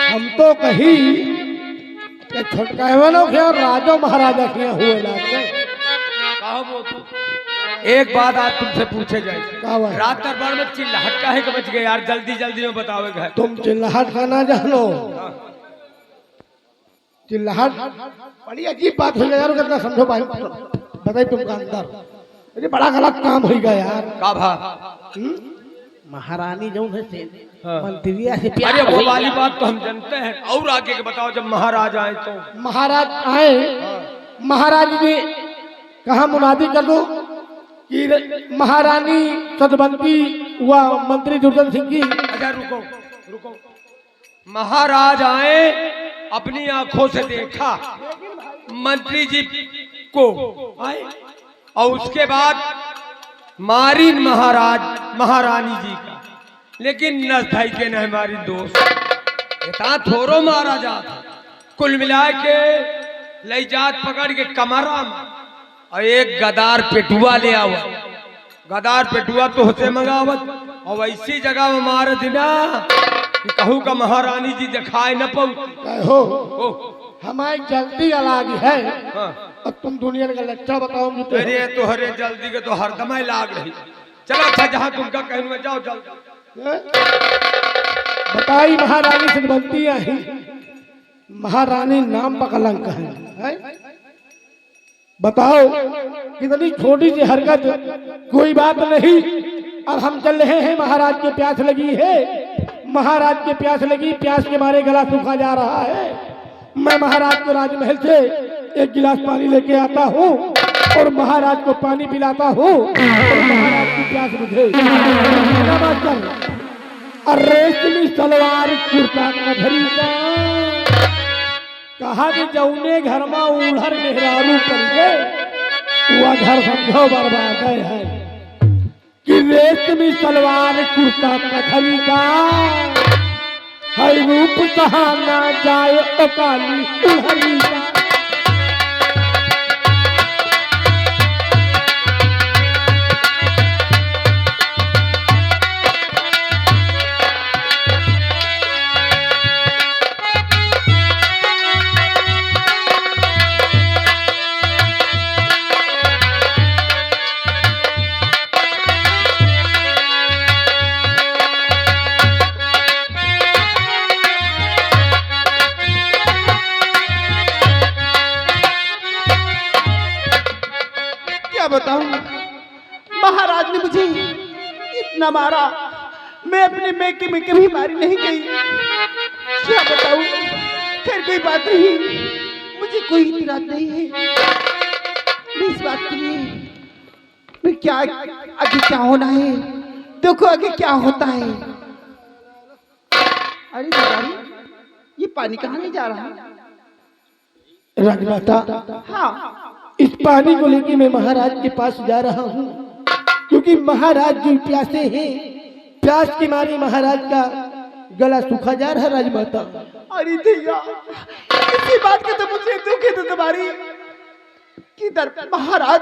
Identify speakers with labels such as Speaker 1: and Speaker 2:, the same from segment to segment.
Speaker 1: हम तो कही कि छुटकावनों के और राजो महाराजा के हुए लाते।
Speaker 2: कहो वो तो। एक बात आज तुमसे पूछे जाए, रात दरबार में चिल्लाहट काहे के बच गए यार? जल्दी जल्दी में बताओगे।
Speaker 1: तुम चिल्लाहट का ना जानो, चिल्लाहट बड़ी अजीब बात हो गई यार, कितना समझो भाई, बताइए तुमका अंदर अरे बड़ा गलत काम हो गया यार।
Speaker 2: का भा
Speaker 1: महारानी जो है से
Speaker 2: हाँ।
Speaker 1: मंत्रिया से प्यार
Speaker 2: अरे वो
Speaker 1: हो
Speaker 2: वाली
Speaker 1: गया।
Speaker 2: बात तो हम जानते हैं, और आगे के बताओ। जब महाराज आए तो
Speaker 1: महाराज आए, महाराज ने कहा मुनादी कर दो कि महारानी सदबंती हुआ मंत्री दुर्जन सिंह की।
Speaker 2: अच्छा रुको रुको, महाराज आए, अपनी आंखों से देखा मंत्री जी को आए, और उसके बाद मारी महारानी जी का, लेकिन नजधाई के न हमारी दोस्त इतना थोरो मारा जाता, कुल मिला के ले जात पकड़ के कमरा में, और एक गदार पेटुआ ले आवा। गदार पेटुआ तो होते मंगावत, और वैसी जगह में मार दिना कि कहूँ का महारानी जी दिखाए न पाऊ
Speaker 1: हो हमारी जल्दी अलग है।
Speaker 2: हाँ।
Speaker 1: अब तुम दुनिया का लच्चा बताओ मुझे।
Speaker 2: अरे तो हरे जल्दी के तो हरदम ही लाग रही। चलो अच्छा, जहाँ तुमका कहने में जाओ जल्दी।
Speaker 1: बताई महारानी सदबंती आई, महारानी नाम पर कलंक है? बताओ कितनी छोटी सी हरकत, कोई बात नहीं। अब हम चल रहे हैं, महाराज के प्यास लगी है, महाराज के प्यास लगी, प्यास के मारे गला सूखा जा रहा है। मैं महाराज को राजमहल से एक गिलास पानी लेके आता हूँ और महाराज को पानी पिलाता हूँ और महाराज की प्यास बुझे। और रेशमी सलवार कुर्ता कधरी का कहा कि जौने घर में उड़हर मेहरारू कर गए वह घर समझो बर्बाद है। कि रेशमी सलवार कुर्ता कधरी का हर रूप कहा ना जाए अकाली उड़हरी का।
Speaker 3: बताऊं, महाराज ने मुझे इतना मारा, मैं अपने मैके में कभी मारी नहीं गई। क्या बताऊं, खैर कोई बात नहीं, मुझे कोई इतराज नहीं है। मैं इस बात के लिए मैं क्या आगे क्या होना है, देखो आगे क्या होता है। अरे दीवारी, ये पानी कहाँ ले जा रहा है?
Speaker 1: राजमाता,
Speaker 3: हाँ,
Speaker 1: इस पानी को लेके मैं महाराज के पास जा रहा हूँ, क्योंकि महाराज जो प्यासे हैं, प्यास के मारे महाराज का गला सूखा जा रहा है। राजमाता,
Speaker 3: अरे भैया, इसी बात का तो मुझे दुख है। तो तुम्हारी किधर महाराज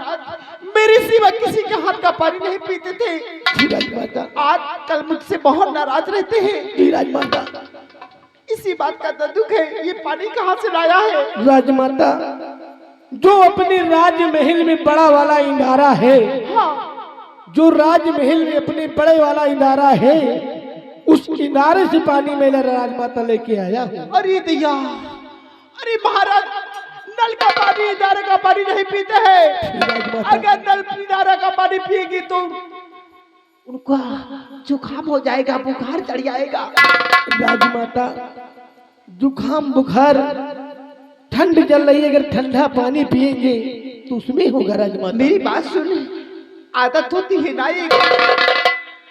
Speaker 3: मेरे सिवा किसी के हाथ का पानी नहीं पीते थे।
Speaker 1: जी राजमाता,
Speaker 3: आज कल मुझसे बहुत नाराज रहते हैं।
Speaker 1: जी राजमाता,
Speaker 3: इसी बात का तो दुख है। ये पानी कहाँ से लाया है?
Speaker 1: राजमाता, जो अपने राजमहल में बड़ा वाला इंदारा है,
Speaker 3: हाँ,
Speaker 1: जो राजमहल में अपने बड़े वाला इंदारा है, उस इंदारे से पानी मेरा राजमाता लेके आया हूँ।
Speaker 3: अरे दैया, अरे महाराज नल का पानी इंदारे का पानी नहीं पीते हैं। अगर नल इंदारा का पानी पिएगी तो उनका जुकाम हो जाएगा, बुखार चढ़ जाएगा।
Speaker 1: राजमाता, जुकाम बुखार ठंड चल रही है, अगर ठंडा पानी पिएंगे तो उसमें होगा। राजमाता,
Speaker 3: मेरी बात सुन, आदत होती है ना, एक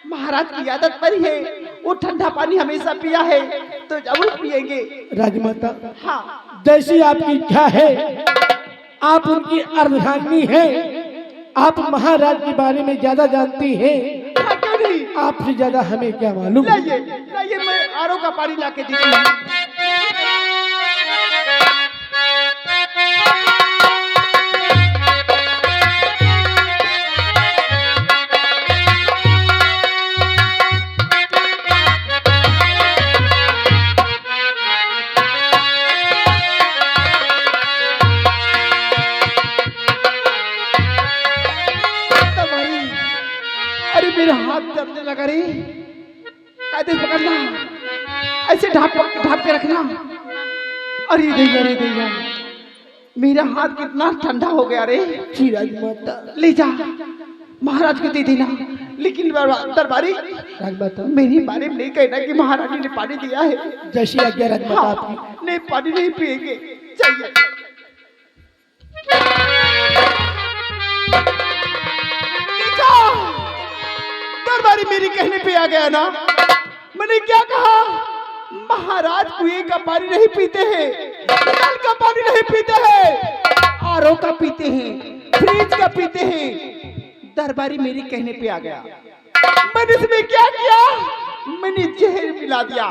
Speaker 3: महाराज की आदत पड़ी है, वो ठंडा पानी हमेशा पिया है तो जरूर पिएंगे।
Speaker 1: राजमाता,
Speaker 3: हाँ,
Speaker 1: जैसी आपकी इच्छा है, आप उनकी अर्धांगिनी है, आप महाराज के बारे में ज्यादा जानती हैं,
Speaker 3: क्यों नहीं?
Speaker 1: आपसे ज्यादा हमें क्या मालूम।
Speaker 3: लाइए लाइए, मैं आरओ का पानी लाके देती हूँ। पकड़ना, ऐसे ढाप ढाप के रखना। अरे दैया, मेरा हाथ कितना ठंडा हो गया रे।
Speaker 1: जी राजमाता।
Speaker 3: ले जा, महाराज को दे देना। लेकिन दरबारी
Speaker 1: राजमाता,
Speaker 3: मेरे बारे में नहीं कहना कि महारानी ने पानी दिया है।
Speaker 1: जैसी आज्ञा राजमाता
Speaker 3: हाँ,
Speaker 1: आपकी।
Speaker 3: नहीं पानी नहीं पिएंगे, चाहिए। देखा, दरबारी मेरी कहने पे आ गया ना। मैंने क्या कहा? महाराज कुएं का पानी नहीं पीते हैं, नल का पानी नहीं पीते हैं, आरओ का पीते हैं, फ्रिज का पीते हैं। दरबारी मेरी कहने पे आ गया। मैंने इसमें क्या किया? मैंने जहर मिला दिया।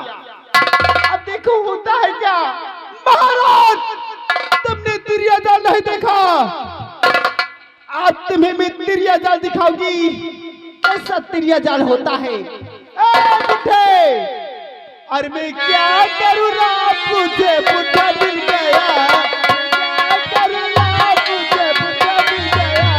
Speaker 3: अब देखो होता है क्या। महाराज, तुमने तिरिया जाल नहीं देखा, आज तुम्हें मैं तिरिया जाल दिखाऊंगी। ऐसा तिरिया जाल होता है। अरे मैं क्या करूँ राम, मुझे बुढ़ा मिल गया। क्या करूँ राम, मुझे बुढ़ा मिल गया।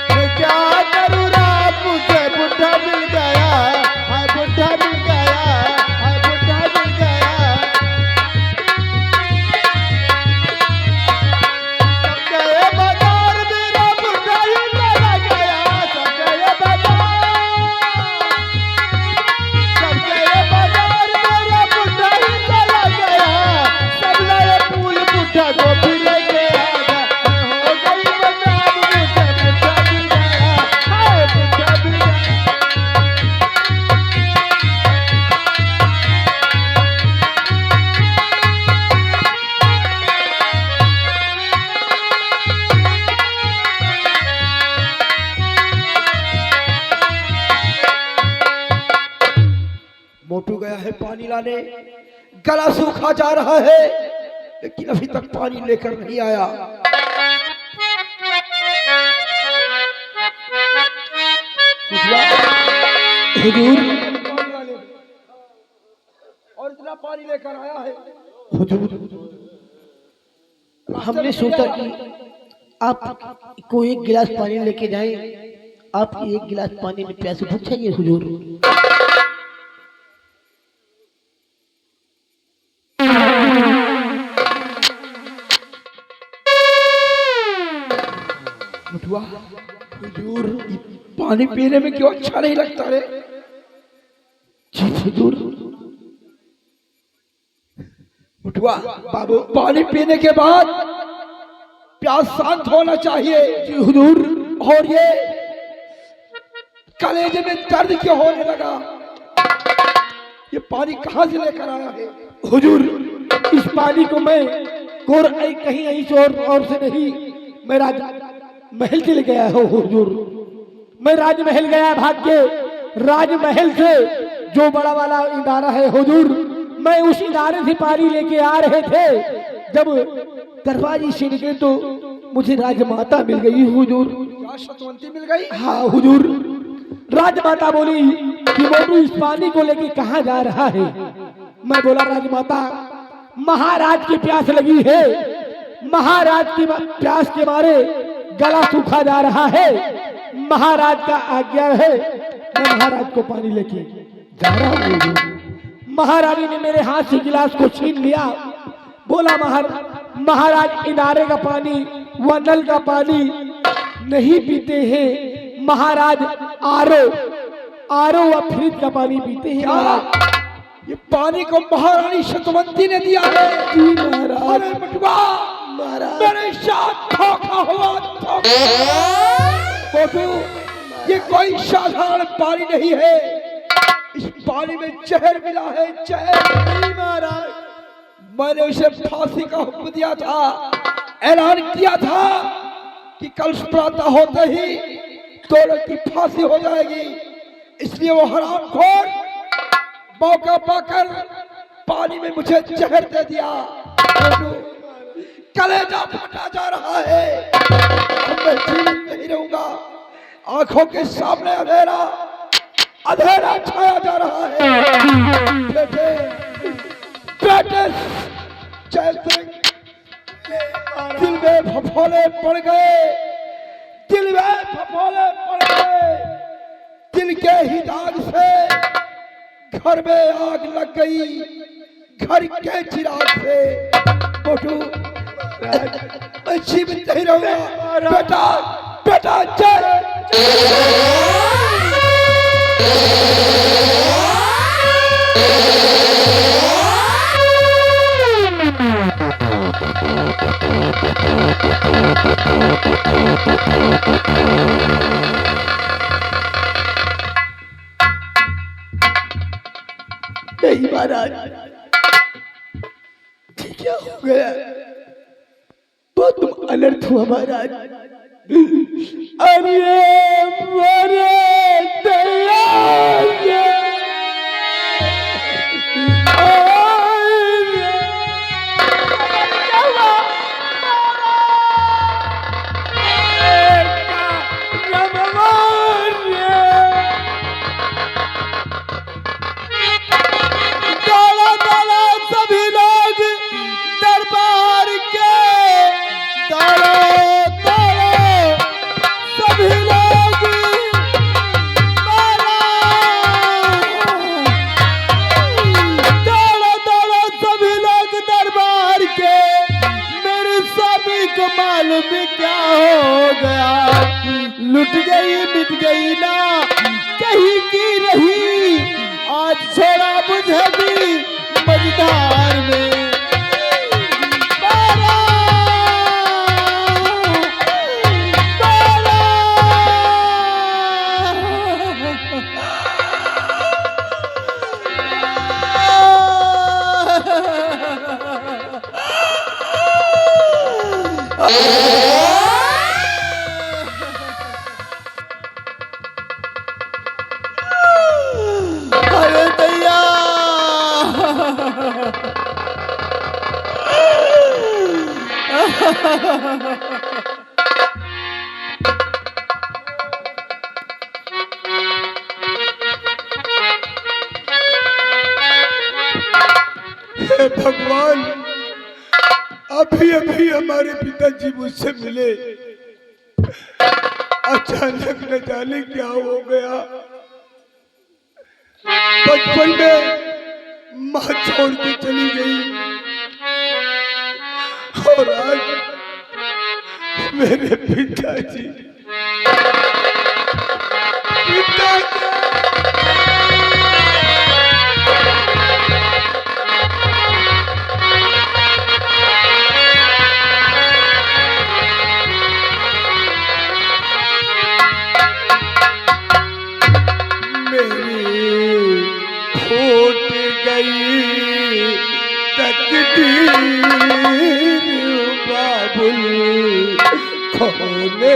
Speaker 3: मैं क्या करूँ राम, मुझे बुढ़ा मिल गया। हाय बुढ़ा मिल गया, हाय बुढ़ा मिल गया। सब गए बाजार, मेरा बुढ़ा ही चला गया। सब गए बाजार, मेरा बुढ़ा ही चला गया। सब लाए फूल, बुढ़ा को भी लेके आ गया। हो गई बदनाम, मुझे बुढ़ा मिल गया। हाय बुढ़ा मिल गया।
Speaker 1: मोटू गया है पानी लाने, गला सूखा जा रहा है, लेकिन अभी तक पानी लेकर नहीं आया। हुजूर,
Speaker 2: और इतना पानी लेकर आया है।
Speaker 1: हुजूर, हमने सोचा कि आप को एक गिलास पानी लेके जाएं। आपकी एक गिलास पानी में प्यास बुझ जाइए हुजूर।
Speaker 2: मुठुआ, हुजूर, पानी पीने में क्यों अच्छा नहीं लगता रे?
Speaker 1: जी हुजूर।
Speaker 2: मुठुआ बाबू, पानी पीने के बाद प्यास शांत होना चाहिए।
Speaker 1: जी हुजूर।
Speaker 2: और ये कलेजे में दर्द क्यों होने लगा? ये पानी कहाँ से लेकर आया है?
Speaker 1: हुजूर, इस पानी को मैं कहीं और से नहीं, मैं राजमहल चले गया हूँ हुजूर। मैं राजमहल गया भाग के। राजमहल से जो बड़ा वाला इदारा है हुजूर, मैं उस इदारे से पानी लेके आ रहे थे। जब दरवाजे से निकले तो मुझे राजमाता मिल गई हुजूर।
Speaker 2: क्या सतवंती मिल गई?
Speaker 1: हाँ हुजूर। राजमाता बोली कि मोटू इस पानी को लेके कहाँ जा रहा है? मैं बोला राजमाता, महाराज की प्यास लगी है, महाराज की प्यास के मारे गला सूखा जा रहा है, महाराज का आज्ञा है, मैं महाराज को पानी लेके जा रहा हूँ। महारानी ने मेरे हाथ से गिलास को छीन लिया। बोला महाराज इनारे का पानी व नल का पानी नहीं पीते हैं, महाराज आरो व फ्रिज का पानी पीते हैं। महाराज,
Speaker 2: ये पानी को महारानी सतवंती ने दिया है।
Speaker 1: जी महाराज।
Speaker 2: अरे मुठुआ,
Speaker 1: महाराज,
Speaker 2: मेरे साथ धोखा हुआ। मोटू, ये कोई साधारण पानी नहीं है, इस पानी में जहर मिला है। जहर नहीं महाराज, मैंने उसे फांसी का हुक्म दिया था, ऐलान किया था कि कल प्रातः होते ही दोनों की फांसी हो जाएगी। इसलिए वो हरामखोर मौका पाकर पानी में मुझे जहर दे दिया। कलेजा फटा जा रहा है, अब मैं जीवित नहीं रहूंगा। आंखों के सामने अंधेरा छाया जा रहा है। बेटे जय सिंह दिल में फफोले पड़ गए, दिल में
Speaker 1: फफोले पड़े,
Speaker 4: जिनके ही दाग से घर में आग लग गई, घर के चिराग से मोटू मैं जीवित नहीं रहूंगा। बेटा बेटा चल।
Speaker 3: नहीं महाराज, क्या हो गया? तो तुम अनर्थ हुआ महाराज।
Speaker 1: अरे मेरे दया क्या हो गया? लुट गई मिट गई ना कहीं की रही, आज छोड़ा मुझे भी मझधार में।
Speaker 4: हे भगवान, अभी अभी हमारे पिताजी मुझसे मिले, अचानक न जाने क्या हो गया। बचपन में माँ छोड़ के चली गई और आज मेरे पिताजी खोने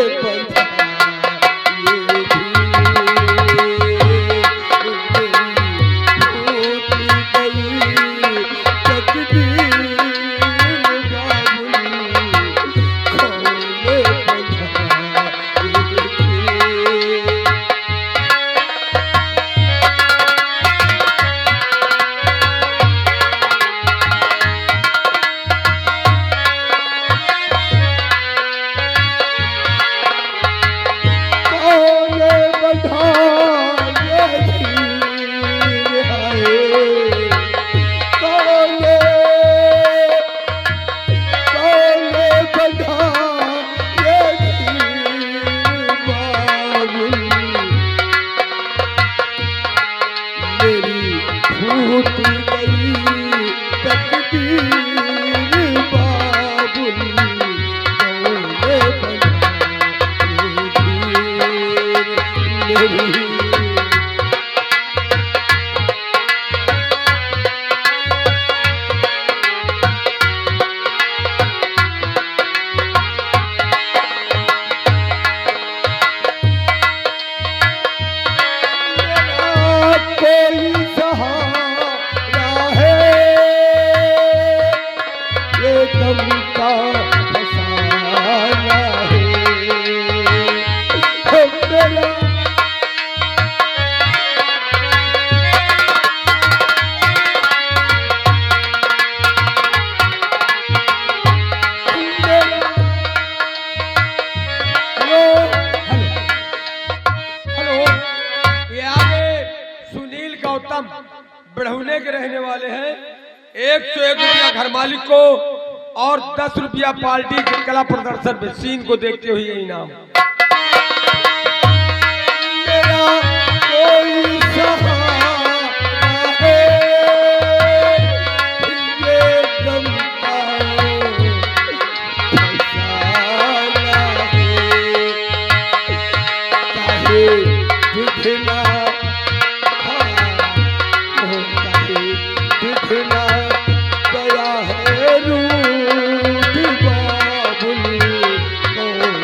Speaker 4: बंधा
Speaker 2: गौतम बढ़ौने के रहने वाले हैं। 101 रुपया घर मालिक को और 10 रुपया पार्टी के कला प्रदर्शन में सीन को देखते हुए ये इनाम।
Speaker 4: मेरा कोई सहारा है, ये गम का फसाना है, चाहे दिखना दिखना गया है रूठ बाबुल कौन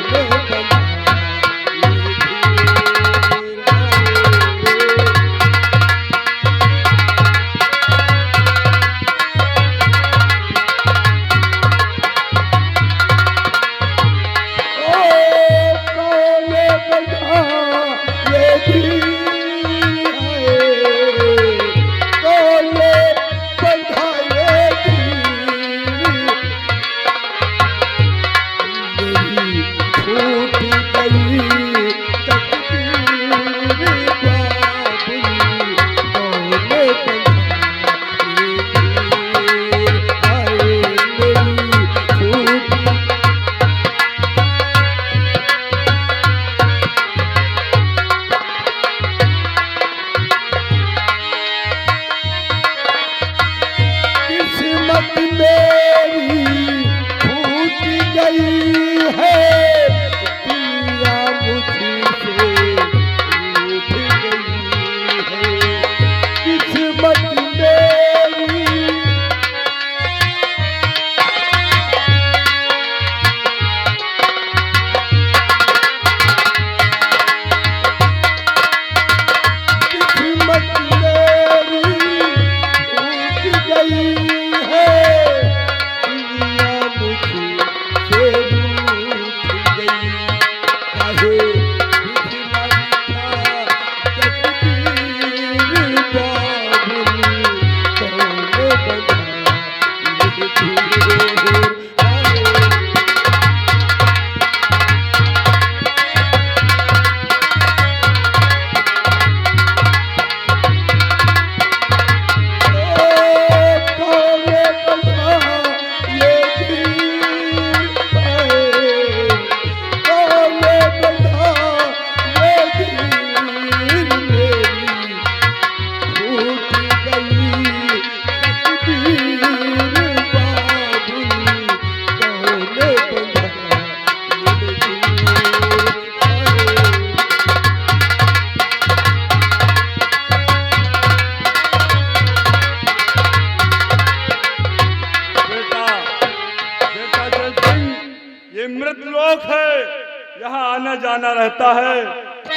Speaker 4: बना
Speaker 5: जाना रहता है।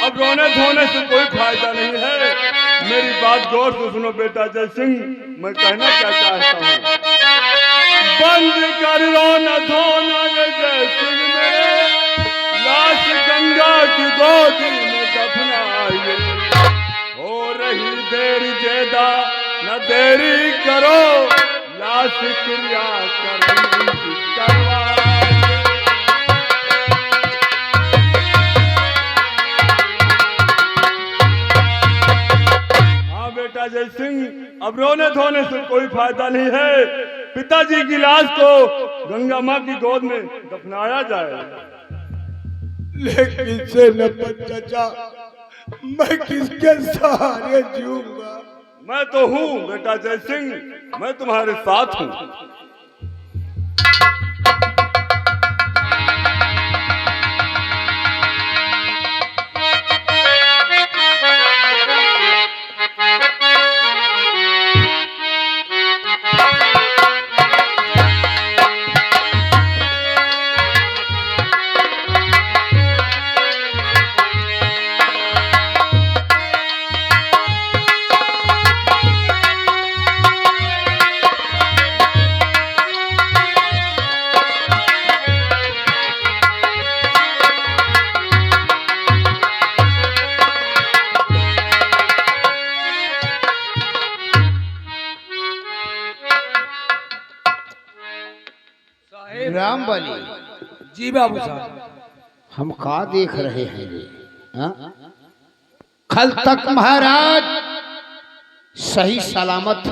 Speaker 5: अब रोने धोने से कोई फायदा नहीं है। मेरी बात गौर से सुनो बेटा जय सिंह, मैं कहना क्या चाहता हूँ। बंद कर रोना धोना ये जय सिंह में, लाश गंगा की गोद में दफनाइए। हो रही देरी ज्यादा न देरी करो, लाश क्रिया करवा। बेटा जय सिंह, अब रोने धोने से कोई फायदा नहीं है। पिताजी की लाश को गंगा माँ की गोद में दफनाया जाए।
Speaker 4: लेकिन से नपत चाचा, मैं किसके सहारे जीऊंगा?
Speaker 5: मैं तो हूँ बेटा जय सिंह, मैं तुम्हारे साथ हूँ।
Speaker 3: राम बली
Speaker 2: जी बाबू साहब,
Speaker 3: हम का देख रहे हैं रे? कल तक महाराज सही सलामत थे।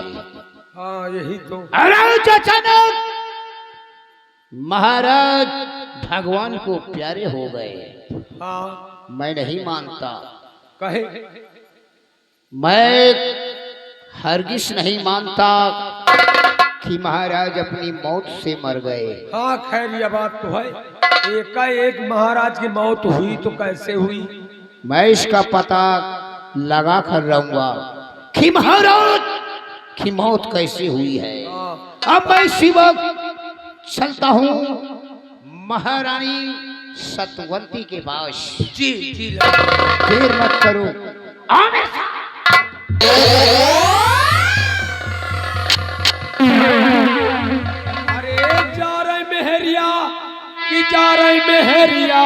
Speaker 2: हाँ यही तो।
Speaker 3: और अचानक महाराज भगवान को प्यारे हो गए।
Speaker 2: हाँ
Speaker 3: मैं नहीं मानता,
Speaker 2: कहे
Speaker 3: मैं हरगिज नहीं मानता कि महाराज अपनी मौत से मर गए।
Speaker 2: हाँ खैर यह बात तो है, एकाएक महाराज की मौत हुई तो कैसे हुई?
Speaker 3: मैं इसका पता लगा कर रहूंगा कि महाराज की मौत कैसे हुई है।
Speaker 2: हाँ,
Speaker 3: अब मैं इसी वक्त चलता हूँ महारानी सतवंती के पास।
Speaker 2: जी जी
Speaker 3: देर मत करो, आओ मेरे साथ।
Speaker 2: अरे जा रहे मेहरिया कि जा रहे मेहरिया,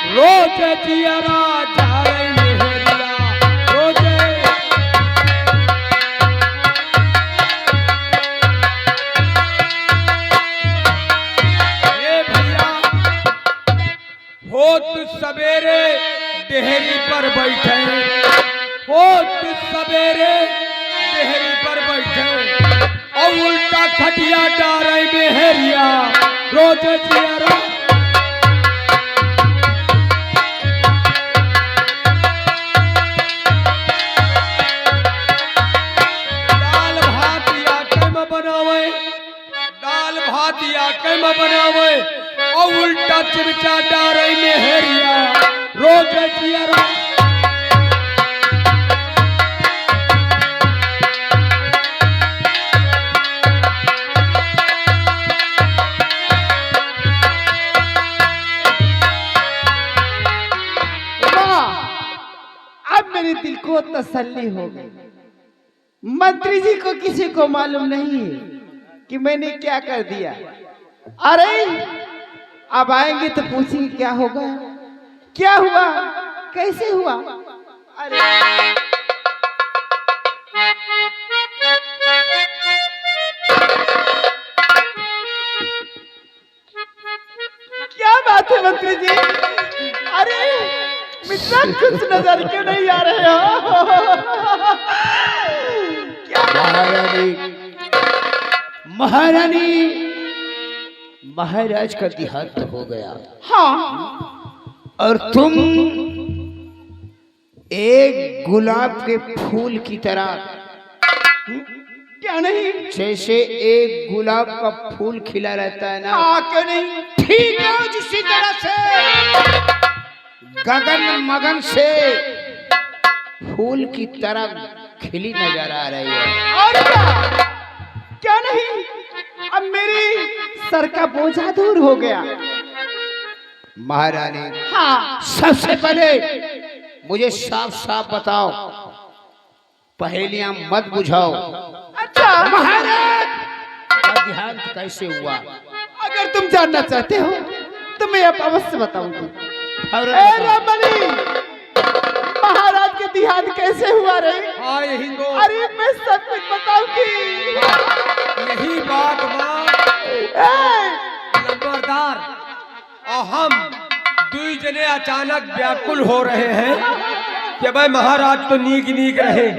Speaker 2: रोज जियरा जा रहे मेहरिया रोज। ए भैया होत सवेरे डेहरी पर बैठे, होत सवेरे डेहरी पर बैठे और उल्टा खटिया डारे मेहरिया रोज जियरा। दाल भात या कैम बनावे, दाल भात या कैम बनावे और उल्टा चिमचा डारे मेहरिया रोज जियरा।
Speaker 3: अब मेरे दिल को तसल्ली हो गई। मंत्री जी को किसी को मालूम नहीं है कि मैंने क्या कर दिया। अरे अब आएंगे तो पूछेंगे क्या होगा, क्या हुआ, कैसे हुआ। अरे क्या बात है मंत्री जी, अरे मित्रा कुछ नजर क्यों नहीं आ रहे हो? क्या महारानी महाराज का देहांत हो गया। हाँ, और तुम एक गुलाब के फूल की तरह, क्या नहीं, जैसे एक गुलाब का फूल खिला रहता है ना, क्यों नहीं, ठीक है जिसी तरह से गगन मगन से फूल की तरह खिली नजर आ रही है। और क्या नहीं, अब मेरी सर का बोझा दूर हो गया। महारानी, हाँ, सबसे पहले मुझे साफ साफ बताओ, पहेलियां मत बुझाओ। अच्छा महाराज का देहांत कैसे हुआ? अगर तुम जानना चाहते हो तो मैं अब अवश्य बताऊंगी। महाराज के देहांत कैसे हुआ रे?
Speaker 2: हाँ यही तो।
Speaker 3: अरे मैं सब कुछ बताऊंगी।
Speaker 2: यही बात नंबरदार, और हम दुई जने अचानक व्याकुल हो रहे हैं कि भाई महाराज तो नीक नीक रहे,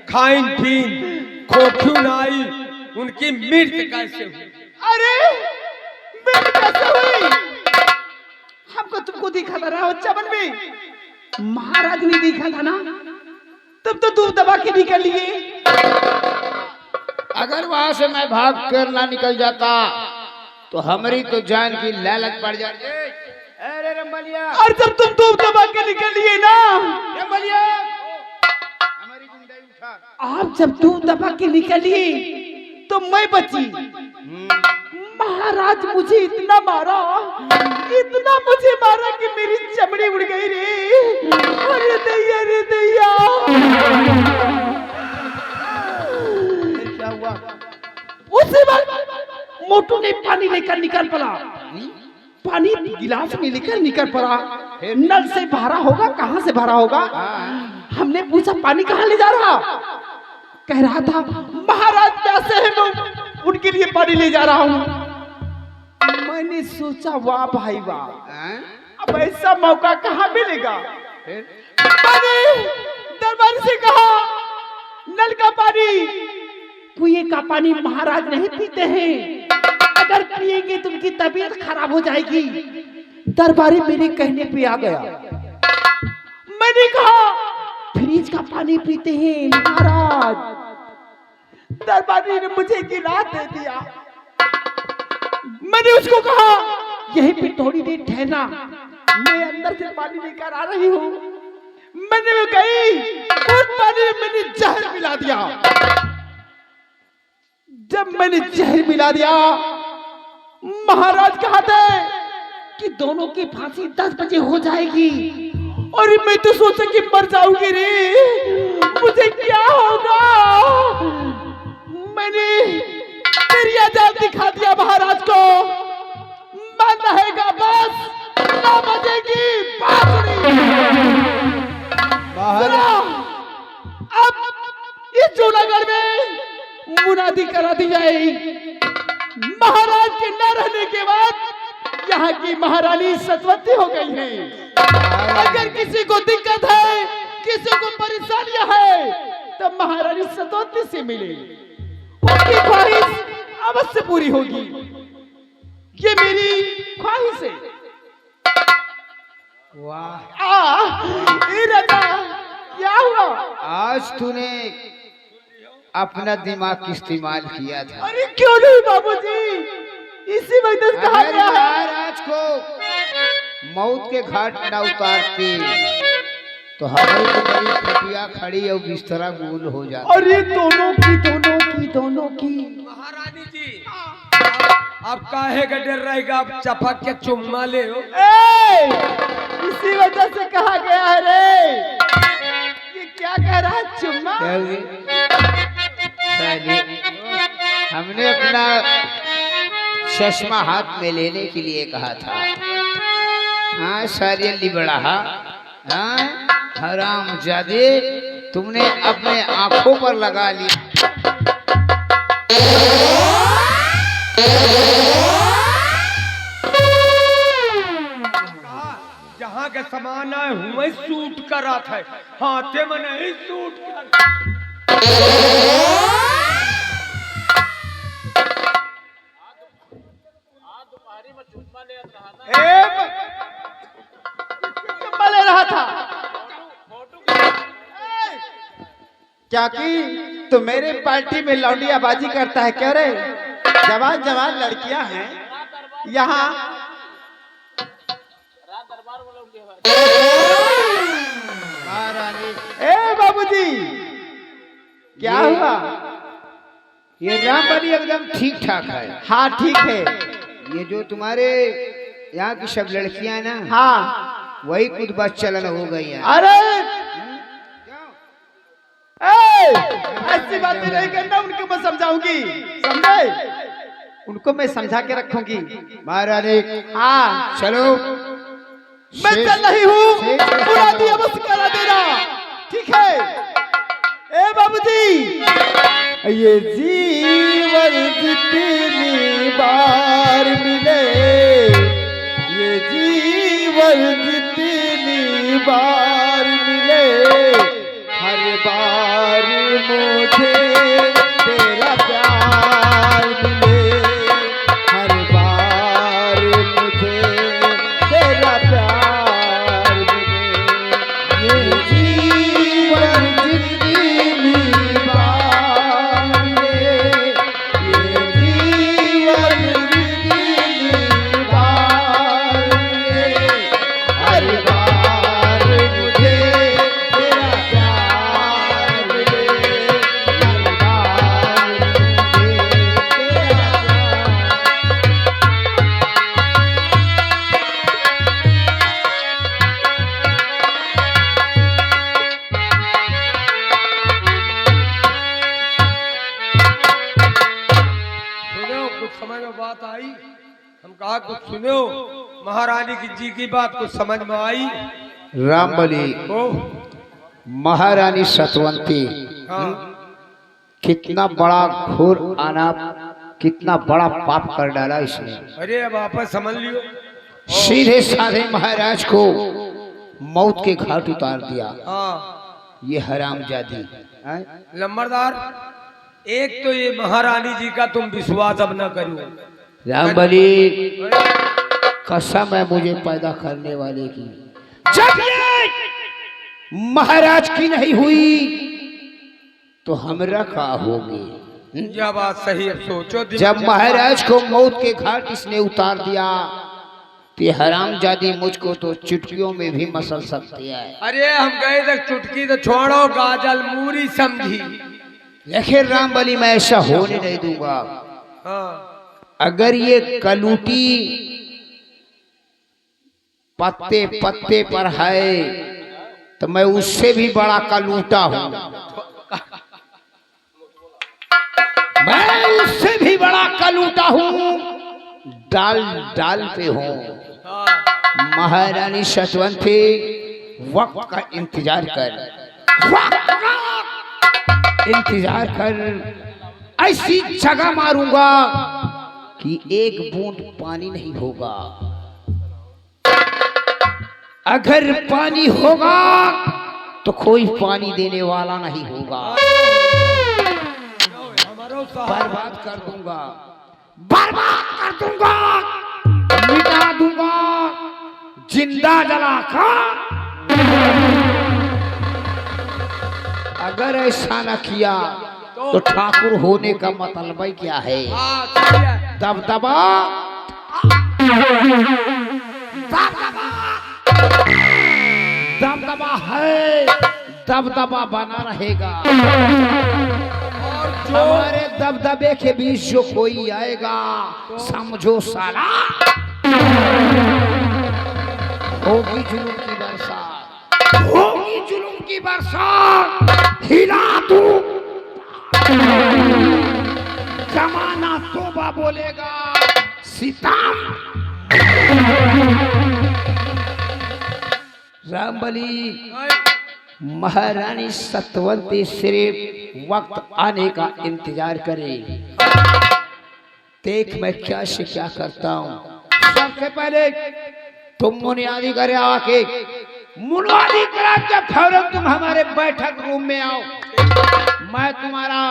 Speaker 2: खाइन पीन खोखू नाई, उनकी मृत्यु कैसे हुई?
Speaker 3: अरे मृत्यु कैसे हुई? हमको तुमको दिखा था ना चमन में, महाराज ने देखा था ना, तब तो दूध दबा के निकल लिए। अगर वहां से मैं भाग कर ना निकल जाता तो हमारी तो जान की लालच पड़ जाती। अरे रमलिया, और जब तुम दूध दबा के निकल लिए ना रमलिया, हमारी जिंदगी उठा, आप जब दूध दबा के निकली तो मैं बची। महाराज मुझे इतना मारा, इतना मुझे मारा कि मेरी चमड़ी उड़ गई रे। अरे दैया रे दैया। क्या हुआ? उसी वक्त मोटू ने पानी लेकर निकल पड़ा, पानी गिलास में लेकर निकल पड़ा। नल से भरा होगा, कहाँ से भरा होगा? हमने पूछा पानी कहाँ ले जा रहा? कह रहा था महाराज प्यासे हैं, मैं उनके लिए पानी ले जा रहा हूँ। मैंने सोचा वाह भाई वाह, अब ऐसा मौका कहाँ मिलेगा। मैंने दरबार से कहा नल का पानी महाराज नहीं पीते हैं। अगर पिएंगे तो उनकी तबीयत खराब हो जाएगी। दरबारी मेरे कहने पे आ गया। मैंने कहा फ्रिज का पानी पीते हैं महाराज। दरबारी ने मुझे गिलास दे दिया। मैंने उसको कहा यहीं पे थोड़ी देर ठहरना, मैं अंदर से पानी लेकर आ रही हूँ। मैंने वो गई, उस पानी में मैंने जहर मिला दिया। जब मैंने जहर मिला दिया, महाराज कहते कि दोनों की फांसी 10 बजे हो जाएगी। और मैं तो सोचा कि मर जाऊंगी रे, मुझे क्या होगा। मैंने तेरी आजाद दिखा दिया महाराज को। मन रहेगा बस 9 बजेगी बांसुरी। अब इस जूनागढ़ में मुनादी करा दी जाएगी। महाराज के न रहने के बाद यहाँ की महारानी सतवती हो गई है। अगर किसी को दिक्कत है, किसी को परेशानियां है, तो महारानी सतवती से मिले, उसकी ख्वाहिश अवश्य पूरी होगी। ये मेरी ख्वाहिश है।
Speaker 6: वाह,
Speaker 3: ए राजा, क्या हुआ?
Speaker 6: आज तूने अपना दिमाग इस्तेमाल किया था।
Speaker 3: अरे क्यों नहीं बाबूजी, इसी वजह से कहा
Speaker 6: अगर
Speaker 3: गया है।
Speaker 6: महाराज को मौत के घाट न उतारते तो हमारी तो बड़ी खटिया खड़ी और बिस्तरा गोल हो जाता।
Speaker 3: अरे दोनों की
Speaker 2: महारानी जी, आप काहे का डर रहेगा? आप चपक के चुम्मा ले हो।
Speaker 3: इसी वजह से कहा गया है रे। ये क्या कह रहा है चुम्मा?
Speaker 6: हमने अपना चश्मा हाथ में लेने के लिए कहा था। हाँ सारी लिबड़ा, हाँ हराम जादे, तुमने अपने आंखों पर लगा लिया।
Speaker 2: जहाँ के समान है हुए सूट करा था, हाथे में नहीं सूट कर।
Speaker 3: चुम्मा ले रहा था। क्या कि तो मेरे पार्टी में लौंडियाबाजी करता है क्या रे? जवान जवान लड़कियां हैं यहाँ। ए बाबूजी, क्या हुआ?
Speaker 6: ये रामबली एकदम ठीक ठाक है।
Speaker 3: हाँ ठीक है।
Speaker 6: ये जो तुम्हारे यहाँ की सब लड़कियां ना,
Speaker 3: हाँ
Speaker 6: वही कुछ बस चलन हो गई है।
Speaker 3: अरे ऐसी बातें नहीं करना, उनको मैं समझाऊंगी, समझे? उनको मैं समझा के रखूंगी।
Speaker 6: महारानी
Speaker 3: हाँ
Speaker 6: चलो,
Speaker 3: मैं चल रही हूँ। पूरा दिया बस करा देना, ठीक है? ए बाबूजी, ये जीवन जितनी बार मिले, ये जीवन जितनी बार मिले, हर बार मुझे तेरा प्यार मिले, हर बार मुझे तेरा प्यार मिले। ये जीवन जितनी बार मिले, ये जीवन जितनी बार मिले, हर बार मुझे तेरा प्यार मिले, हर बार मुझे तेरा प्यार।
Speaker 2: सुनो, कुछ समझ में बात आई? हम कहा कुछ सुनो, महारानी की जी की बात कुछ समझ में आई?
Speaker 6: रामबली
Speaker 2: ओह,
Speaker 6: महारानी सतवंती
Speaker 2: हाँ,
Speaker 6: कितना बड़ा घोर अनाप, कितना बड़ा पाप कर डाला इसने।
Speaker 2: अरे अब वापस समझ लियो।
Speaker 6: सीधे साधे महाराज को मौत के घाट उतार दिया।
Speaker 2: हाँ,
Speaker 6: ये हरामजादी।
Speaker 2: लंबरदार, एक तो ये महारानी जी का तुम विश्वास अब न करो।
Speaker 6: रामबली कसम है मुझे पैदा करने वाले की, जब ये महाराज की नहीं हुई तो हमरा का होगी।
Speaker 2: यह बात सही है, सोचो
Speaker 6: जब महाराज को मौत के घाट इसने उतार दिया तो हरामजादी मुझको तो चुटकियों में भी मसल सकती है।
Speaker 2: अरे हम गए तक चुटकी तो छोड़ो, गाजल मूरी समझी।
Speaker 6: लेकिन रामबली मैं ऐसा होने नहीं दूंगा।
Speaker 2: हाँ।
Speaker 6: अगर ये कलूटी पत्ते पत्ते पर है तो मैं उससे भी बड़ा कलूटा हूं। मैं उससे भी बड़ा कलूटा हूं, डाल डाल पे हूं। महारानी सतवंती वक्त का इंतजार कर, वक्त का इंतजार कर। ऐसी जगह मारूंगा कि एक बूंद पानी नहीं होगा। अगर पानी होगा तो कोई पानी देने वाला नहीं होगा। बर्बाद कर दूंगा, बर्बाद कर दूंगा, मिटा दूंगा, जिंदा जलाकर। अगर ऐसा न किया तो ठाकुर होने का मतलब क्या है? दबदबा दबदबा दबदबा है, दबदबा बना रहेगा। हमारे दबदबे के बीच जो कोई आएगा समझो साला होगी जुलूम की बरसात, होगी जुलूम की बरसात। हिला दूं, जमाना तोबा बोलेगा, सितम। रामबली महारानी सतवंती सिर्फ वक्त आने का इंतजार करे। देख मैं क्या से क्या करता हूँ। सबसे पहले तुम मुनियादी करे आके, मुनियादी करा के फौरन तुम हमारे बैठक रूम में आओ। मैं तुम्हारा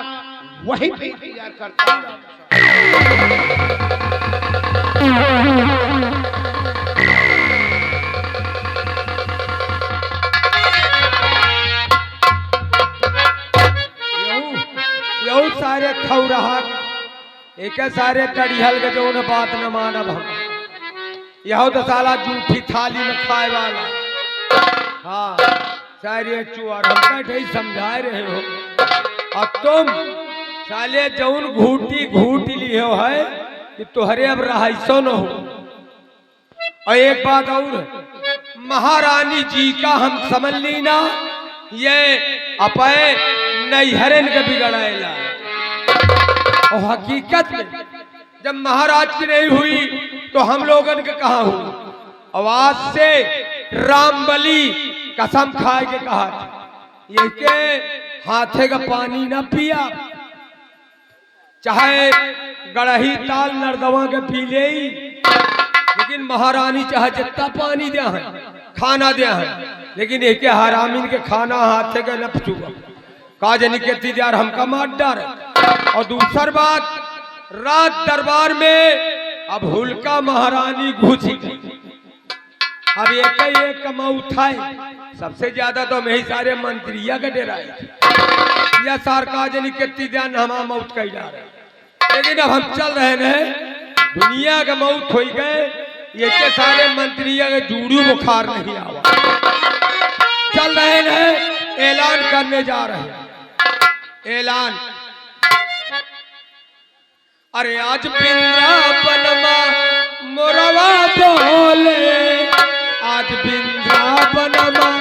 Speaker 6: वहीं पे इंतजार करता हूँ।
Speaker 2: यहू सारे खौ रहा एक सारे तड़िहल के जो उन्हें बात न मानब हम। यह तो साला जूठी थाली में खाए वाला। हाँ सारे चुआर हम बैठे ही समझाए रहे हो, और तुम साले जौन घूटी घूट ली हो है कि तुहरे अब रहाइसो न हो। और एक बात और, महारानी जी का हम समझ ली ना, ये अपए नैहरन के बिगड़ेला। और हकीकत में जब महाराज की नहीं हुई तो हम लोगन के कहा हुई। आवाज से रामबली कसम खाए के कहा था, ये के हाथे का पानी ना पिया, चाहे गड़ही ताल नरदवा के पी ले, लेकिन महारानी चाहे जितना पानी दिया है, खाना दिया है, लेकिन एक हरामीन के खाना हाथे के न पचुआ काजनी के तीजार हमका मार डार। और दूसर बात, रात दरबार में अब हुलका महारानी घुसी। अब एक कमाऊ उठाए, सबसे ज्यादा तो मैं ही सारे मंत्रिया के डेराए या सार्वजनिक के तीजार हमा मौत कही जा रहे। लेकिन अब हम चल रहे हैं, दुनिया के मौत हो गए, ये के सारे मंत्रिया के जूड़ू बुखार नहीं आवा। चल रहे हैं, ऐलान करने जा रहे हैं। ऐलान, अरे आज वृंदावन में मोरवा बोले, आज वृंदावन में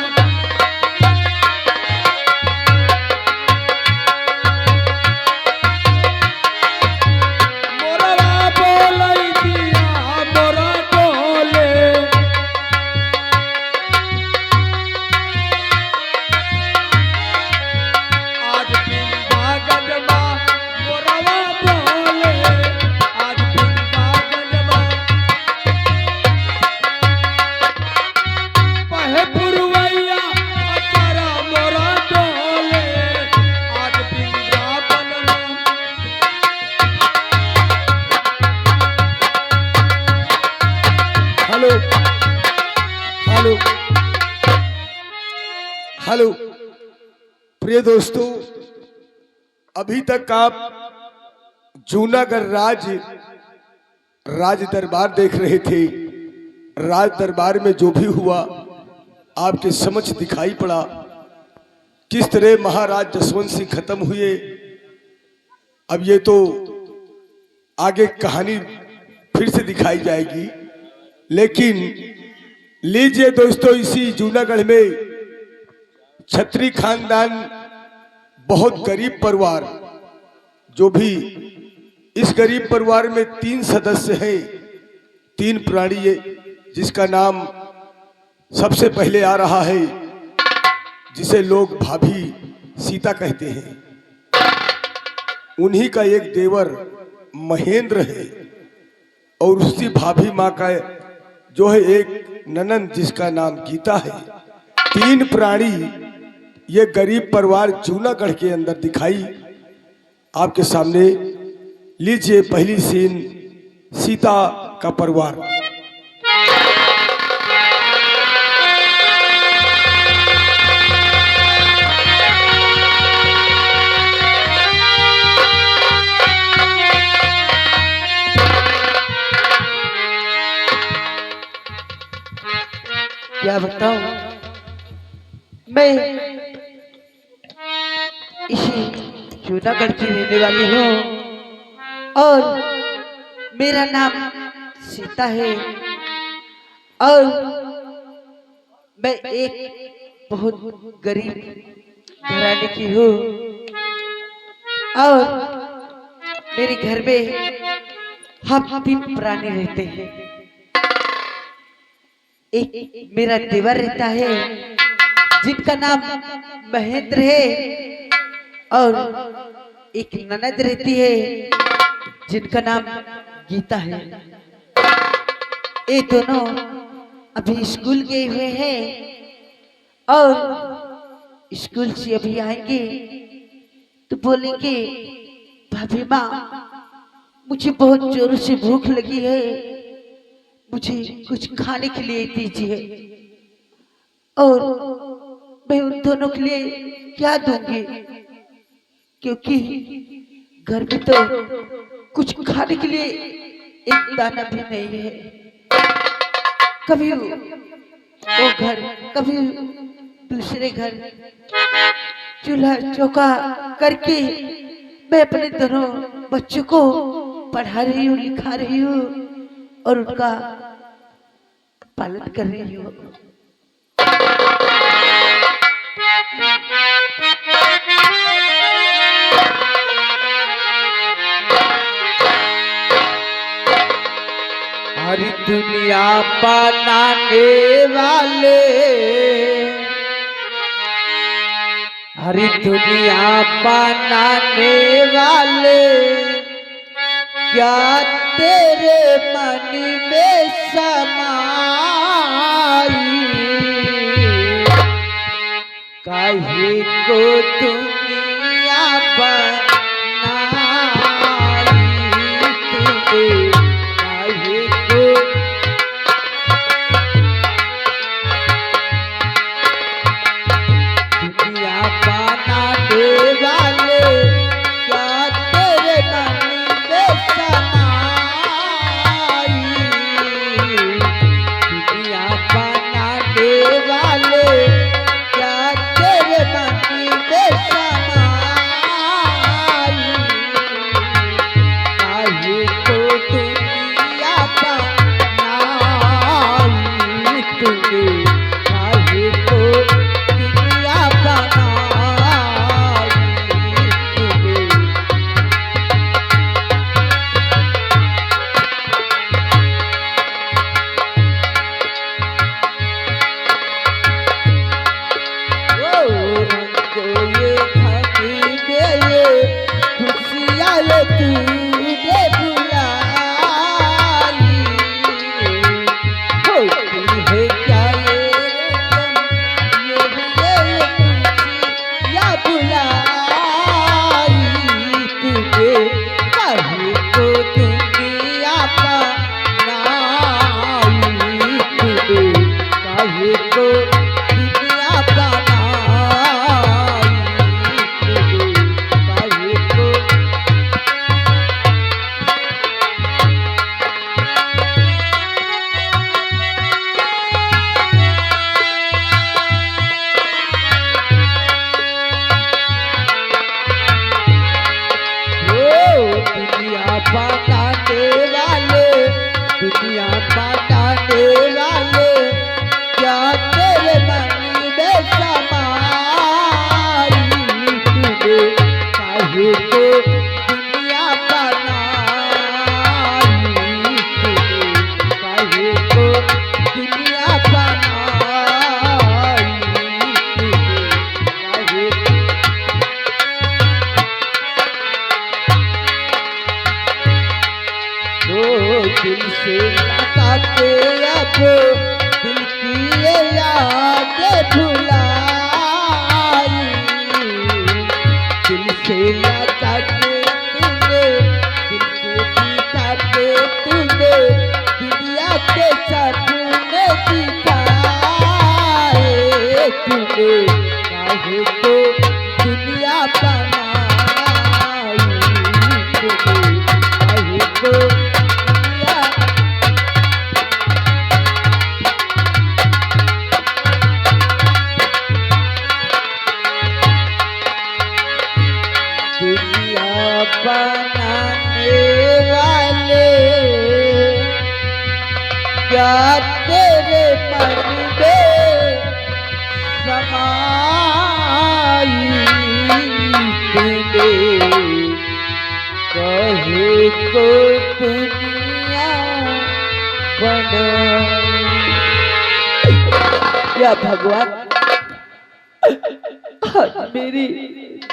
Speaker 2: मोरवा बोले दिया मोरा बोले। आज वृंदावन में मोरवा बोले, आज वृंदावन में पहे पुरवा
Speaker 4: हेलो प्रिय दोस्तों, अभी तक आप जूनागढ़ राज दरबार देख रहे थे। राज दरबार में जो भी हुआ आपके समक्ष दिखाई पड़ा, किस तरह महाराज जसवंत सिंह खत्म हुए। अब ये तो आगे कहानी फिर से दिखाई जाएगी, लेकिन लीजिए दोस्तों, इसी जूनागढ़ में छत्री खानदान, बहुत गरीब परिवार, जो भी इस गरीब परिवार में 3 सदस्य हैं, 3 प्राणी है, जिसका नाम सबसे पहले आ रहा है, जिसे लोग भाभी सीता कहते हैं। उन्हीं का एक देवर महेंद्र है और उसकी भाभी माँ का जो है एक ननंद, जिसका नाम गीता है। 3 प्राणी ये गरीब परिवार जूनागढ़ के अंदर दिखाई आपके सामने। लीजिए पहली सीन, सीता का परिवार।
Speaker 3: क्या बताऊं, मैं इसी जूनागढ़ की रहने वाली हूँ और मेरा नाम सीता है और मैं एक बहुत गरीब घराने की हूँ और मेरे घर में हम 3 प्राणी रहते हैं। एक मेरा देवर रहता है जिनका नाम महेंद्र है और एक ननद रहती है जिनका नाम गीता है। ये दोनों अभी स्कूल गए हुए हैं और स्कूल से अभी आएंगे तो बोलेंगे, भाभी माँ मुझे बहुत जोर से भूख लगी है, मुझे कुछ खाने के लिए दीजिए। और मैं उन दोनों के लिए क्या दूंगी, क्योंकि घर में तो कुछ खाने के लिए एक दाना भी नहीं है। कभी वो घर, कभी दूसरे घर चूल्हा चौका करके मैं अपने दोनों बच्चों को पढ़ा रही हूँ, लिखा रही हूँ और उनका पालन कर रही हूँ।
Speaker 6: हरी दुनिया बनाने वाले, हरी दुनिया बनाने वाले, क्या तेरे मन में समाई, काहे को दुनिया बनाई तूने, काहे को दुनिया बनाने वाले, क्या तेरे मन में समाई, दुनिया बनाने वाले, क्या तेरे मन में समाई, काहे को दुनिया बनाई तूने, काहे को दुनिया बनाई। से लगा के तूने दिल को दिखा के तूने दुनिया के सपने दिखाए तूने काहे को दुनिया बनाई तूने काहे को दुनिया दुनिया बनाने वाले क्या तेरे मन में समाई तूने कहे को दुनिया बनाई। या भगवान आज मेरी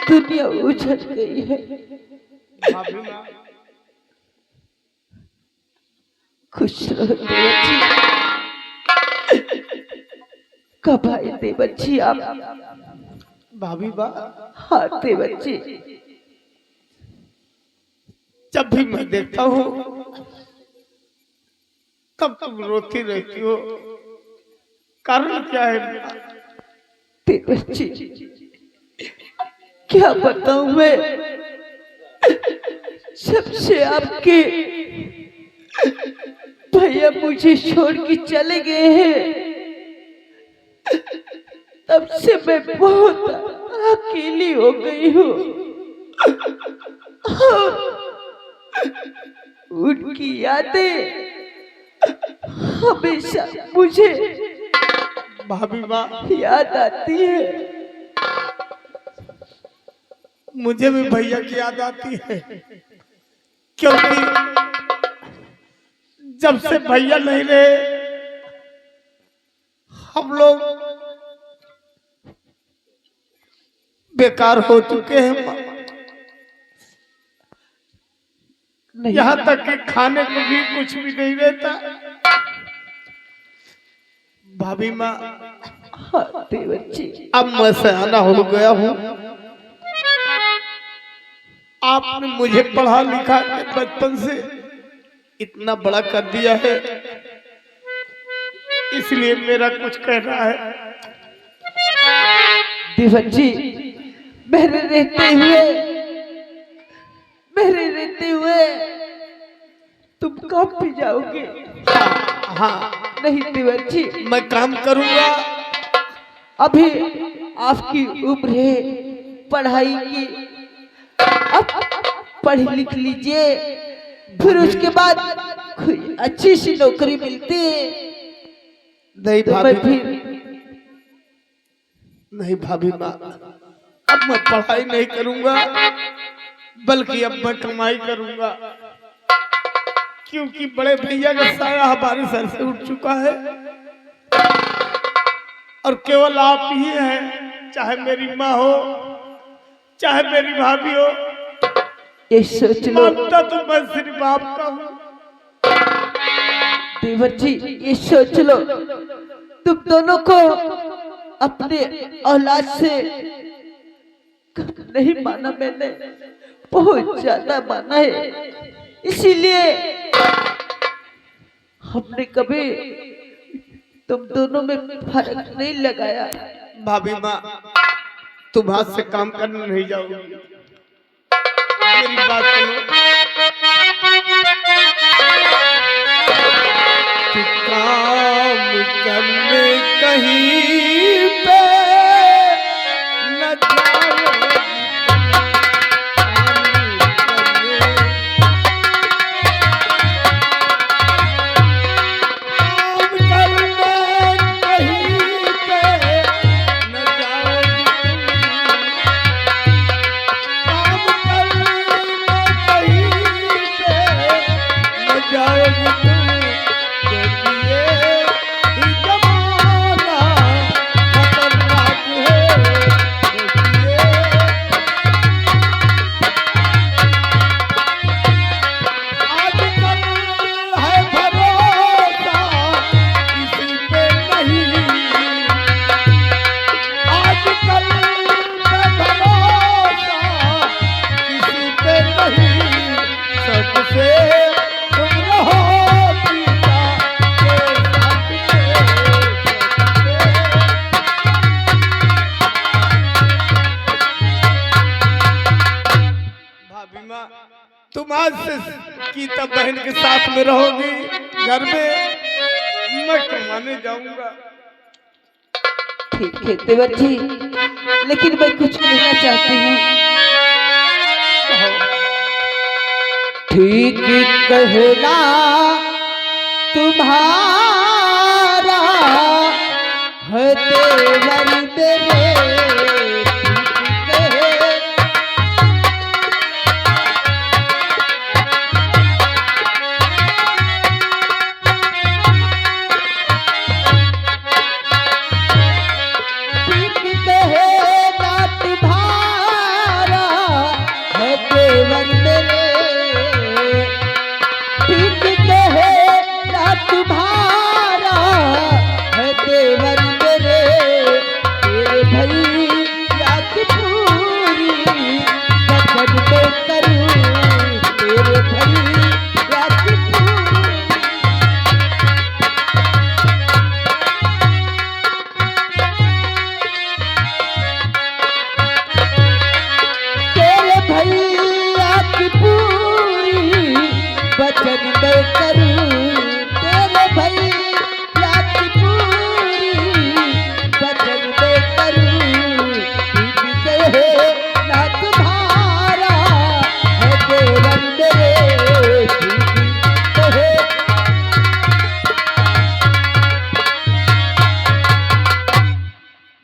Speaker 6: दुनिया उजड़ गई है। खुश रहो देवची। कब आए देवची आप?
Speaker 3: भाभी बा,
Speaker 6: हाँ देवची,
Speaker 3: जब भी मैं देखता हूँ तब तुम रोती रहती हो, कारण क्या है?
Speaker 6: देवची क्या बताऊं मैं, सबसे आपके भैया मुझे छोड़ के चले गए हैं, तब से मैं बहुत अकेली हो गई हूँ। और उनकी यादें हमेशा मुझे
Speaker 3: भाभी बा,
Speaker 6: याद आती है।
Speaker 3: मुझे भी भैया की याद आती है, क्योंकि जब से भैया नहीं रहे हम लोग बेकार हो चुके हैं। यहाँ तक कि खाने को भी कुछ भी नहीं रहता। भाभी माँ,
Speaker 6: हाँ देवची,
Speaker 3: अब मैं सयाना हो गया हूँ। आपने मुझे पढ़ा लिखा के बचपन से इतना बड़ा कर दिया है, इसलिए मेरा कुछ कहना है।
Speaker 6: देवची, मेरे रहते हुए तुम कब भी जाओगे?
Speaker 3: हाँ,
Speaker 6: नहीं देवची,
Speaker 3: मैं काम करूंगा।
Speaker 6: अभी आपकी उम्र है पढ़ाई की, अब पढ़ लिख लीजिए, फिर उसके बाद कोई अच्छी सी नौकरी मिलती है
Speaker 3: नहीं
Speaker 6: तो मैं
Speaker 3: भाभी,
Speaker 6: फिर
Speaker 3: नहीं भाभी माँ, अब मैं पढ़ाई नहीं करूंगा, बल्कि अब मैं कमाई करूंगा, क्योंकि बड़े भैया का साया हमारे सर से उठ चुका है और केवल आप ही हैं, चाहे मेरी माँ हो चाहे मेरी भाभी हो।
Speaker 6: ये सोच लो
Speaker 3: मानता तो मैं सिर्फ आपका हूँ।
Speaker 6: देवची, ये सोच लो तुम दोनों को अपने औलाद से नहीं माना, मैंने बहुत ज्यादा माना है, इसीलिए हमने कभी तुम दोनों में फर्क नहीं लगाया।
Speaker 3: भाभी माँ, तुम हाथ से काम करने नहीं जाओगे, मेरी बात सुनो। कि काम करने कहीं पे न जाओगी, काम करने कहीं पे न जाओगी, काम करने कहीं पे न जाओगी तुम, क्योंकि ये जमाना तुम आज से गीता बहन के साथ में रहोगी घर में, मैं कमाने जाऊंगा।
Speaker 7: ठीक है देवर जी, लेकिन मैं कुछ कहना चाहती हूँ। ठीक कहना तुम्हारा है देवर मेरे,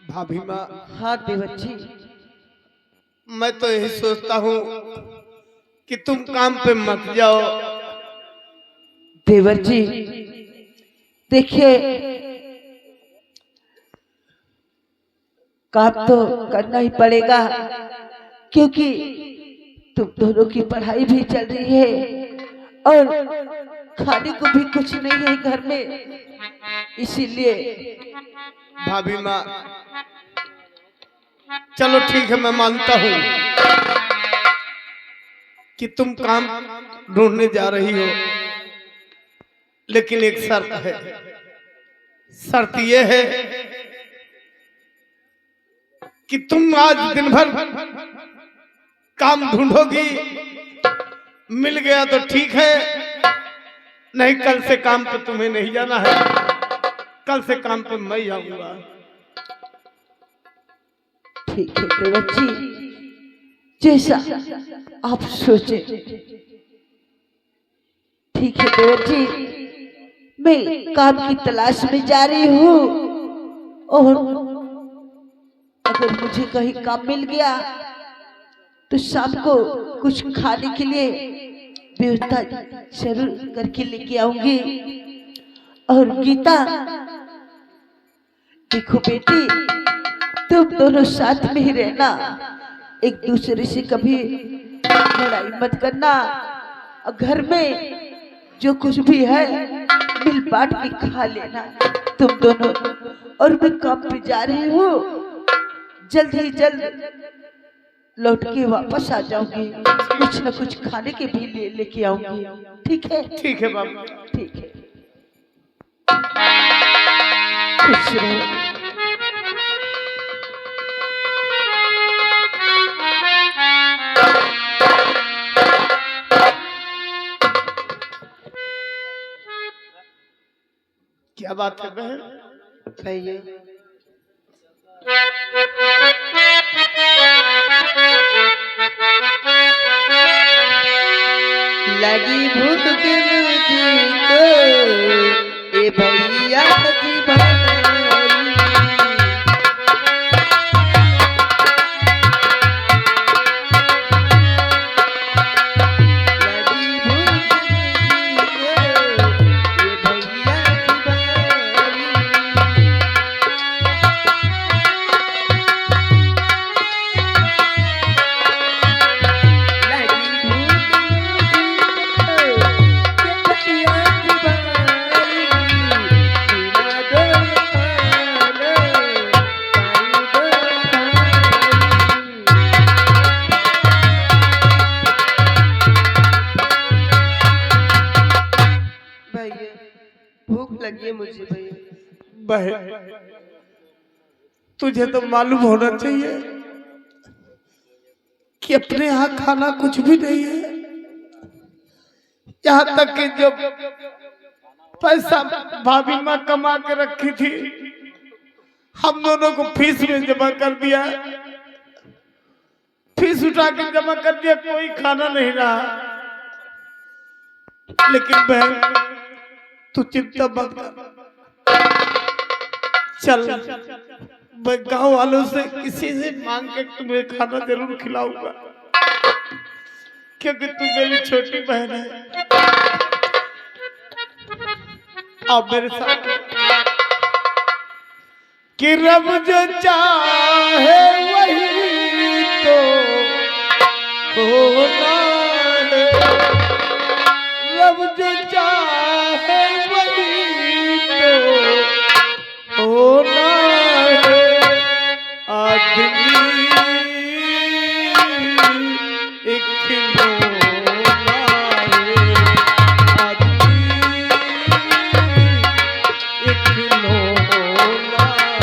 Speaker 3: भाभी माँ,
Speaker 7: हाँ देवर जी,
Speaker 3: मैं तो यही सोचता हूँ कि तुम काम पे मत जाओ।
Speaker 7: देवर जी देखिए, काम तो करना ही पड़ेगा, क्योंकि तुम दोनों की पढ़ाई भी चल रही है और खाने को भी कुछ नहीं है घर में, इसीलिए।
Speaker 3: भाभी माँ, चलो ठीक है, मैं मानता हूँ कि तुम काम ढूंढने जा रही हो, लेकिन एक शर्त है। शर्त यह है कि तुम आज दिन भर काम ढूंढोगी, मिल गया तो ठीक है, नहीं कल से काम पे तुम्हें नहीं जाना है, कल से काम पे मैं जाऊंगा।
Speaker 7: ठीक है देवर जी, जैसा आप सोचे। ठीक है देवर जी, मैं काम की तलाश में जा रही हूँ और अगर मुझे कहीं काम मिल गया तो शाम को कुछ खाने के लिए व्यवस्था जरूर करके लेके आऊंगी। और गीता, देखो बेटी, तुम दोनों साथ में ही रहना, एक दूसरे से कभी लड़ाई मत करना, और घर में जो कुछ भी है मिल बांट के खा लेना तुम दोनों। और मैं काम पे जा रही हूँ, जल्द ही जल्द लौट के वापस आ जाऊंगी, कुछ न कुछ खाने के भी लेके आऊंगी। ठीक है?
Speaker 3: ठीक है बाबू,
Speaker 7: ठीक है, खुश रहो।
Speaker 3: क्या बात है बहन?
Speaker 7: भैया लगी भूख मुझको, ए भैया जी भाई, लगी भूख मुझको, ए भैया जी भाई। भूख लगी है मुझे भैया।
Speaker 3: बहन, तुझे तो मालूम होना चाहिए कि अपने यहाँ खाना कुछ भी नहीं है, यहाँ तक कि जो पैसा भाभी माँ कमा के रखी थी हम दोनों को फीस में जमा कर दिया, फीस उठा के जमा कर दिया, कोई खाना नहीं रहा। लेकिन बहन तू चिंता मत कर, चल मैं गांव वालों से किसी से मांग के तुम्हें खाना जरूर खिलाऊंगा, क्योंकि तू मेरी छोटी बहन है। अब मेरे साथ कि रब जो चाहे वही तो होना है, रब जो चाहे वही तो होना है। आदमी एक खिलौना है, आदमी एक खिलौना है।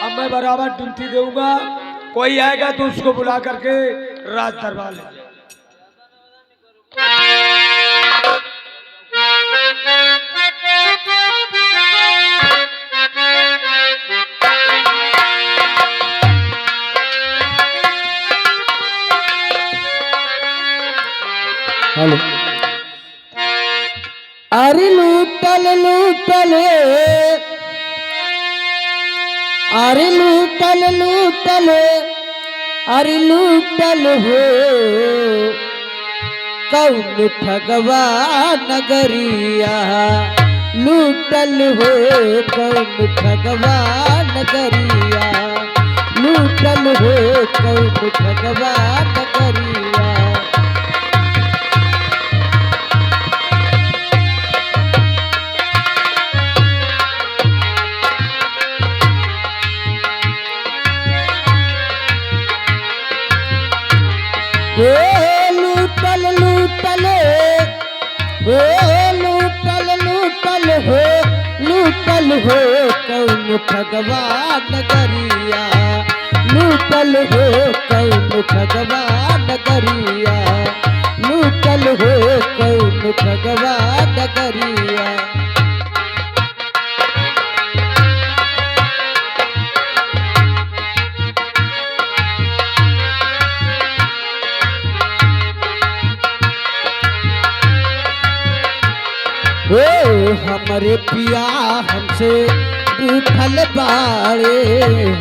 Speaker 2: अब मैं बराबर ड्यूटी दूंगा, कोई आएगा तो उसको बुला करके राज दरबार ले।
Speaker 1: हेलो। अरे लूटल लूटल, अरे लूटल लूटल, अरे लूटल हो कौन ठगवा नगरिया, लूटल हो कौन ठगवा नगरिया, लूटल हो कौन ठगवा नगरिया। लूटल लूटल, लूटल लूटल हो, लूटल हो कौन ठगवा नगरिया, लूटल हो कौन ठगवा नगरिया, लूटल हो कौन ठगवा नगरिया। हमरे पिया हमसे रूठल बाड़े,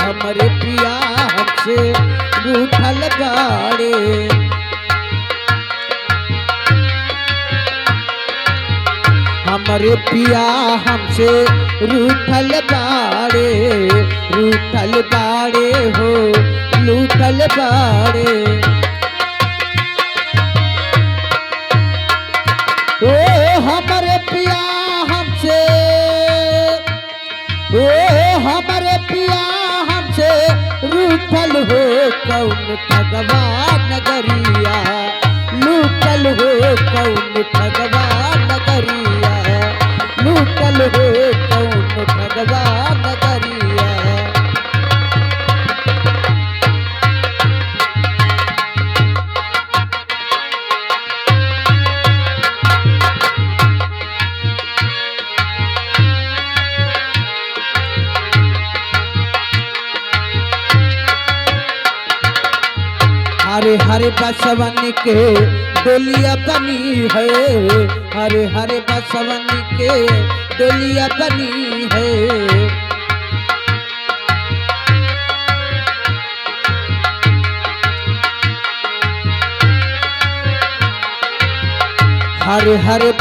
Speaker 1: हमरे पिया हमसे रूठल बाड़े, हमरे पिया हमसे रूठल बाड़े, रूठल बाड़े हो लूठल बाड़े। हमरे पिया हमसे, हमरे पिया हमसे रूठल हो कौन ठगवा नगरिया, लूटल हो कौन ठगवा नगरिया, लूटल हो कौन ठगवा
Speaker 8: भगवा नगरिया। हरे हरे बसवन के डोलिया बनी है, हरे हरे बसवन के डोलिया बनी है। हरे हरे